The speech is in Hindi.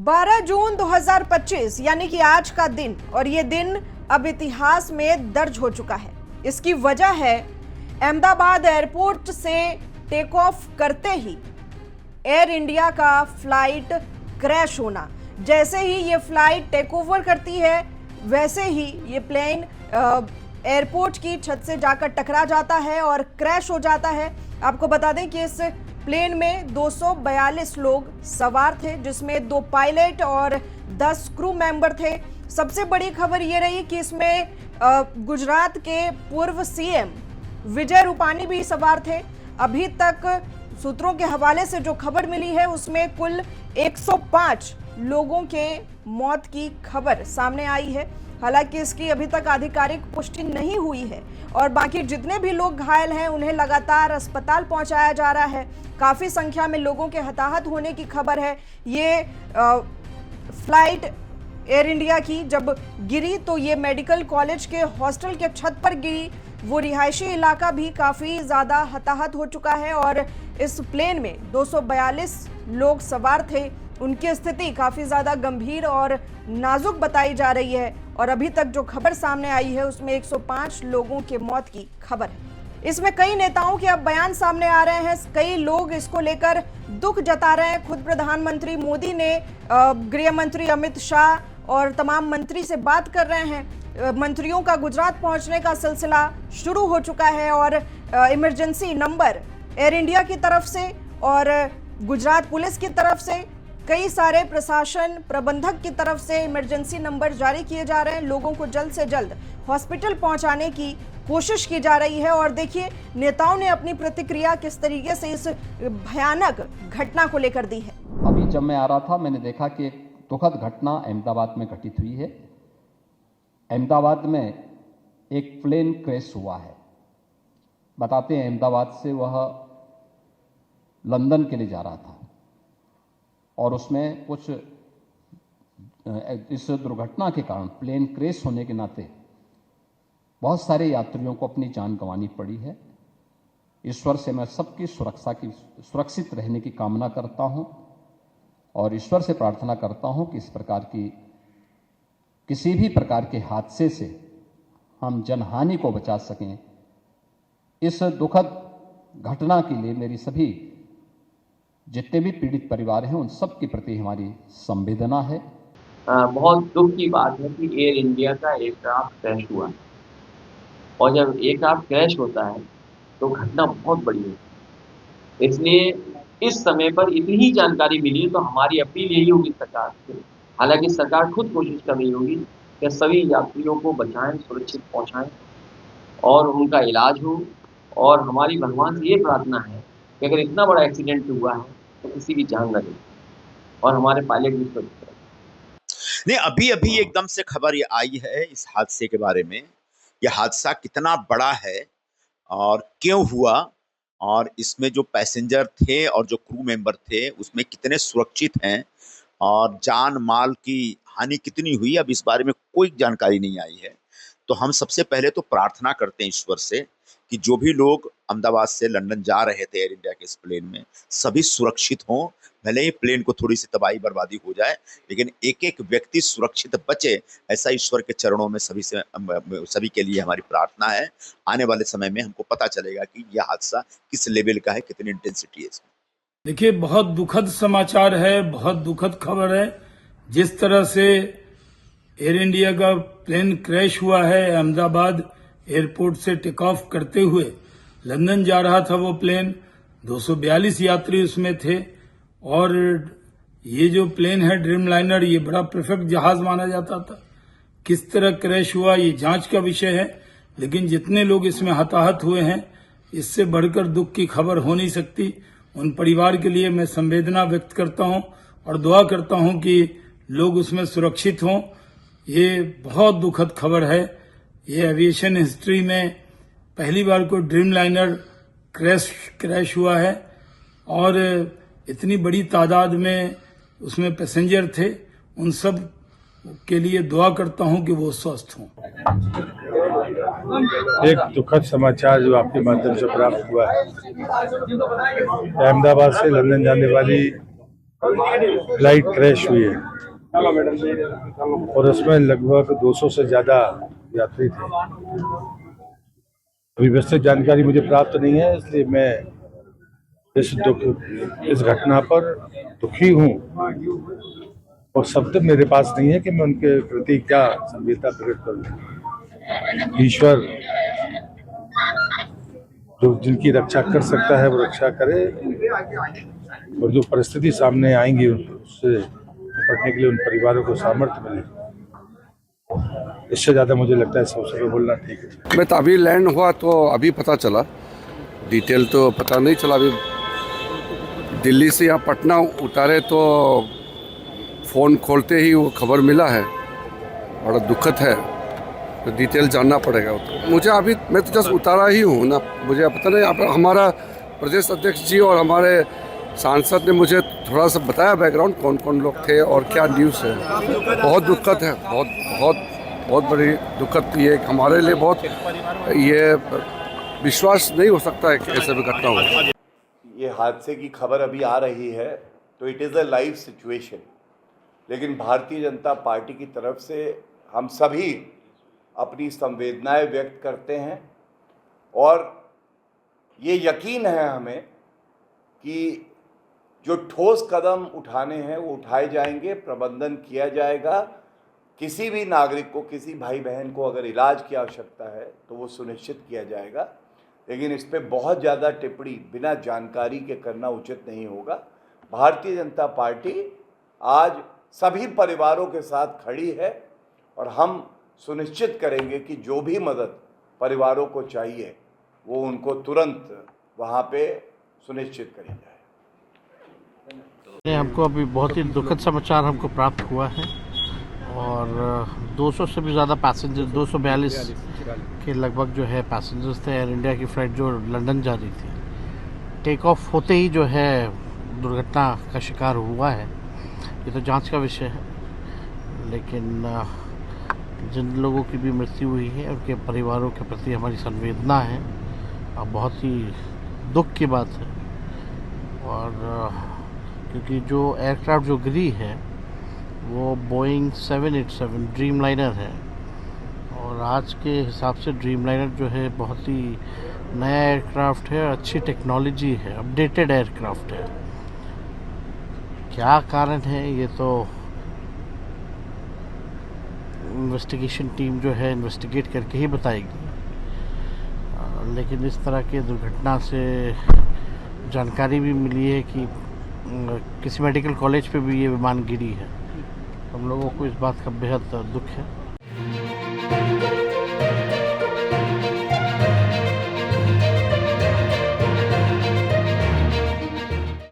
12 जून 2025 यानी कि आज का दिन, और ये दिन अब इतिहास में दर्ज हो चुका है। इसकी वजह है अहमदाबाद एयरपोर्ट से टेक ऑफ करते ही एयर इंडिया का फ्लाइट क्रैश होना। जैसे ही ये फ्लाइट टेक ओवर करती है वैसे ही ये प्लेन एयरपोर्ट की छत से जाकर टकरा जाता है और क्रैश हो जाता है। आपको बता दें कि इस प्लेन में 242 लोग सवार थे, जिसमें 2 पायलट और 10 क्रू मेंबर थे। सबसे बड़ी खबर ये रही कि इसमें गुजरात के पूर्व सीएम विजय रूपानी भी सवार थे। अभी तक सूत्रों के हवाले से जो खबर मिली है उसमें कुल 105 लोगों के मौत की खबर सामने आई है। हालांकि इसकी अभी तक आधिकारिक पुष्टि नहीं हुई है और बाकी जितने भी लोग घायल हैं उन्हें लगातार अस्पताल पहुंचाया जा रहा है। काफी संख्या में लोगों के हताहत होने की खबर है। ये फ्लाइट एयर इंडिया की जब गिरी तो ये मेडिकल कॉलेज के हॉस्टल के छत पर गिरी। वो रिहायशी इलाका भी काफी ज्यादा हताहत हो चुका है और इस प्लेन में 242 लोग सवार थे। उनकी स्थिति काफी ज्यादा गंभीर और नाजुक बताई जा रही है और अभी तक जो खबर सामने आई है उसमें 105 लोगों के मौत की खबर है। इसमें कई नेताओं के अब बयान सामने आ रहे हैं। कई लोग इसको लेकर दुख जता रहे हैं। खुद प्रधानमंत्री मोदी ने गृह मंत्री अमित शाह और तमाम मंत्री से बात कर रहे हैं। मंत्रियों का गुजरात पहुंचने का सिलसिला शुरू हो चुका है और इमरजेंसी नंबर एयर इंडिया की तरफ से और गुजरात पुलिस की तरफ से, कई सारे प्रशासन प्रबंधक की तरफ से इमरजेंसी नंबर जारी किए जा रहे हैं। लोगों को जल्द से जल्द हॉस्पिटल पहुंचाने की कोशिश की जा रही है और देखिए नेताओं ने अपनी प्रतिक्रिया किस तरीके से इस भयानक घटना को लेकर दी है। अभी जब मैं आ रहा था मैंने देखा कि एक दुखद घटना अहमदाबाद में घटित हुई है। अहमदाबाद में एक प्लेन क्रैश हुआ है। बताते हैं अहमदाबाद से वह लंदन के लिए जा रहा था और उसमें कुछ इस दुर्घटना के कारण प्लेन क्रैश होने के नाते बहुत सारे यात्रियों को अपनी जान गंवानी पड़ी है। ईश्वर से मैं सबकी सुरक्षित रहने की कामना करता हूं और ईश्वर से प्रार्थना करता हूं कि इस प्रकार की किसी भी प्रकार के हादसे से हम जनहानि को बचा सकें। इस दुखद घटना के लिए मेरी सभी जितने भी पीड़ित परिवार हैं उन सब के प्रति हमारी संवेदना है। बहुत दुख की बात है कि एयर इंडिया का एयरक्राफ्ट क्रैश हुआ और जब एयरक्राफ्ट क्रैश होता है तो घटना बहुत बड़ी है। इसलिए इस समय पर इतनी जानकारी मिली तो हमारी अपील यही होगी सरकार से, हालांकि सरकार खुद कोशिश कर रही होगी कि सभी यात्रियों को बचाएं, सुरक्षित पहुंचाएं और उनका इलाज हो। और हमारी भगवान से ये प्रार्थना है कि अगर इतना बड़ा एक्सीडेंट हुआ है तो किसी की जान न ले और हमारे पायलट भी सुरक्षित रहे। नहीं, अभी अभी एकदम से खबर ये आई है इस हादसे के बारे में। यह हादसा कितना बड़ा है और क्यों हुआ और इसमें जो पैसेंजर थे और जो क्रू मेंबर थे उसमें कितने सुरक्षित हैं और जान माल की हानि कितनी हुई, अब इस बारे में कोई जानकारी नहीं आई है। तो हम सबसे पहले तो प्रार्थना करते हैं ईश्वर से कि जो भी लोग अहमदाबाद से लंदन जा रहे थे एयर इंडिया के इस प्लेन में सभी सुरक्षित हों। भले ही प्लेन को थोड़ी सी तबाही बर्बादी हो जाए लेकिन एक एक व्यक्ति सुरक्षित बचे, ऐसा ईश्वर के चरणों में सभी के लिए हमारी प्रार्थना है। आने वाले समय में हमको पता चलेगा कि यह हादसा किस लेवल का है, कितनी इंटेंसिटी है इसमें। देखिए, बहुत दुखद समाचार है, बहुत दुखद खबर है। जिस तरह से एयर इंडिया का प्लेन क्रैश हुआ है, अहमदाबाद एयरपोर्ट से टेक ऑफ करते हुए लंदन जा रहा था वो प्लेन, 242 यात्री उसमें थे और ये जो प्लेन है ड्रीम लाइनर, ये बड़ा परफेक्ट जहाज माना जाता था। किस तरह क्रैश हुआ ये जांच का विषय है, लेकिन जितने लोग इसमें हताहत हुए हैं इससे बढ़कर दुख की खबर हो नहीं सकती। उन परिवार के लिए मैं संवेदना व्यक्त करता हूं और दुआ करता हूं कि लोग उसमें सुरक्षित हों। ये बहुत दुखद खबर है। ये एविएशन हिस्ट्री में पहली बार कोई ड्रीम लाइनर क्रैश हुआ है और इतनी बड़ी तादाद में उसमें पैसेंजर थे। उन सब के लिए दुआ करता हूं कि वो स्वस्थ हों। एक दुखद समाचार जो आपके माध्यम से प्राप्त हुआ है, अहमदाबाद से लंदन जाने वाली फ्लाइट क्रैश हुई है। और उसमें लगभग 200 से ज़्यादा यात्री थे। अभी विस्तृत जानकारी मुझे प्राप्त नहीं है, इसलिए मैं इस घटना पर दुखी हूँ और शब्द मेरे पास नहीं है कि मैं उनके प्रति क्या संवेदना प्रकट करूँ। ईश्वर जो जिनकी रक्षा कर सकता है वो रक्षा करे, और जो परिस्थिति सामने आएंगी उससे निपटने के लिए उन परिवारों को सामर्थ्य मिले। इससे ज़्यादा मुझे लगता है सबसे पे बोलना ठीक है। मैं तो अभी लैंड हुआ तो अभी पता चला, डिटेल तो पता नहीं चला। अभी दिल्ली से यहाँ पटना उतारे तो फ़ोन खोलते ही वो खबर मिला है, बड़ा दुखद है, तो डिटेल जानना पड़ेगा। मुझे अभी मैं तो जस्ट उतारा ही हूँ ना, मुझे पता नहीं। हमारा प्रदेश अध्यक्ष जी और हमारे सांसद ने मुझे थोड़ा सा बताया बैकग्राउंड, कौन कौन लोग थे और क्या न्यूज़ है। बहुत दुखद है, बहुत बहुत बहुत बड़ी दुखद, ये हमारे लिए बहुत, ये विश्वास नहीं हो सकता है कि ऐसे भी घटना हो। ये हादसे की खबर अभी आ रही है तो it is a live situation, लेकिन भारतीय जनता पार्टी की तरफ से हम सभी अपनी संवेदनाएं व्यक्त करते हैं और ये यकीन है हमें कि जो ठोस कदम उठाने हैं वो उठाए जाएंगे, प्रबंधन किया जाएगा। किसी भी नागरिक को, किसी भाई बहन को अगर इलाज की आवश्यकता है तो वो सुनिश्चित किया जाएगा, लेकिन इस पे बहुत ज़्यादा टिप्पणी बिना जानकारी के करना उचित नहीं होगा। भारतीय जनता पार्टी आज सभी परिवारों के साथ खड़ी है और हम सुनिश्चित करेंगे कि जो भी मदद परिवारों को चाहिए वो उनको तुरंत वहाँ पे सुनिश्चित करी जाए। हमको अभी बहुत ही दुखद समाचार हमको प्राप्त हुआ है और 200 से भी ज़्यादा पैसेंजर, 242 के लगभग जो है पैसेंजर्स थे एयर इंडिया की फ़्लाइट जो लंदन जा रही थी। टेक ऑफ होते ही जो है दुर्घटना का शिकार हुआ है। ये तो जांच का विषय है, लेकिन जिन लोगों की भी मृत्यु हुई है उनके परिवारों के प्रति हमारी संवेदना है और बहुत ही दुख की बात है। और क्योंकि जो एयरक्राफ्ट जो गिरी है वो बोइंग 787 ड्रीम लाइनर है और आज के हिसाब से ड्रीम लाइनर जो है बहुत ही नया एयरक्राफ्ट है, अच्छी टेक्नोलॉजी है, अपडेटेड एयरक्राफ्ट है। क्या कारण है ये तो इन्वेस्टिगेशन टीम जो है इन्वेस्टिगेट करके ही बताएगी, लेकिन इस तरह के दुर्घटना से जानकारी भी मिली है कि किसी मेडिकल कॉलेज पे भी ये विमान गिरी है। हम लोगों को इस बात का बेहद दुख है।